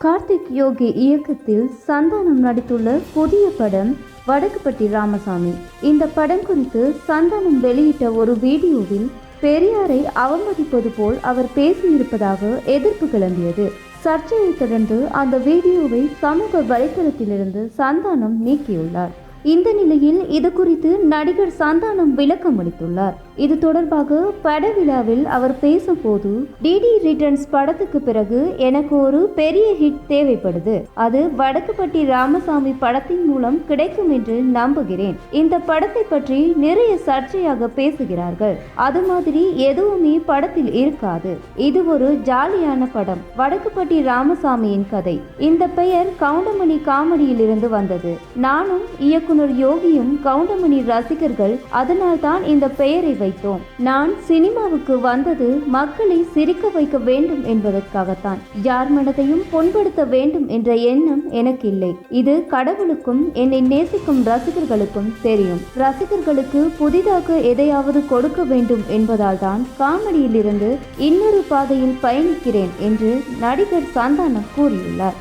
கார்த்திக் யோகி இயக்கத்தில் சந்தானம் நடித்துள்ள புதிய படம் வடக்குப்பட்டி ராமசாமி. இந்த படம் குறித்து சந்தானம் வெளியிட்ட ஒரு வீடியோவில் பெரியாரை அவமதிப்பது போல் அவர் பேசியிருப்பதாக எதிர்ப்பு கிளம்பியது. சர்ச்சையை தொடர்ந்து அந்த வீடியோவை சமூக வலைதளத்திலிருந்து சந்தானம் நீக்கியுள்ளார். இந்த நிலையில் இது குறித்து நடிகர் சந்தானம் விளக்கம் அளித்துள்ளார். இது தொடர்பாக பட விழாவில் அவர் பேசும்போது, டிடி ரிட்டர்ன்ஸ் படத்துக்கு பிறகு எனக்கு ஒரு பெரிய ஹிட் தேவைப்படுது. அது வடக்குப்பட்டி ராமசாமி படத்தின் மூலம் கிடைக்கும் என்று நம்புகிறேன். இந்த படத்தை பற்றி நிறைய சர்ச்சையாக பேசுகிறார்கள். அது மாதிரி எதுவுமே படத்தில் இருக்காது. இது ஒரு ஜாலியான படம். வடக்குப்பட்டி ராமசாமியின் கதை. இந்த பெயர் கவுண்டமணி காமெடியில் இருந்து வந்தது. நானும் இயக்குனர் யோகியும் கவுண்டமணி ரசிகர்கள், அதனால் தான் இந்த பெயரை வைத்தோம். நான் சினிமாவுக்கு வந்தது மக்களை சிரிக்க வைக்க வேண்டும் என்பதற்காகத்தான். யார் மனதையும் புண்படுத்த வேண்டும் என்ற எண்ணம் எனக்கு இல்லை. இது கடவுளுக்கும் என்னை நேசிக்கும் ரசிகர்களுக்கும் தெரியும். ரசிகர்களுக்கு புதிதாக எதையாவது கொடுக்க வேண்டும் என்பதால் தான் காமெடியில் இருந்து இன்னொரு பாதையில் பயணிக்கிறேன் என்று நடிகர் சந்தானம் கூறியுள்ளார்.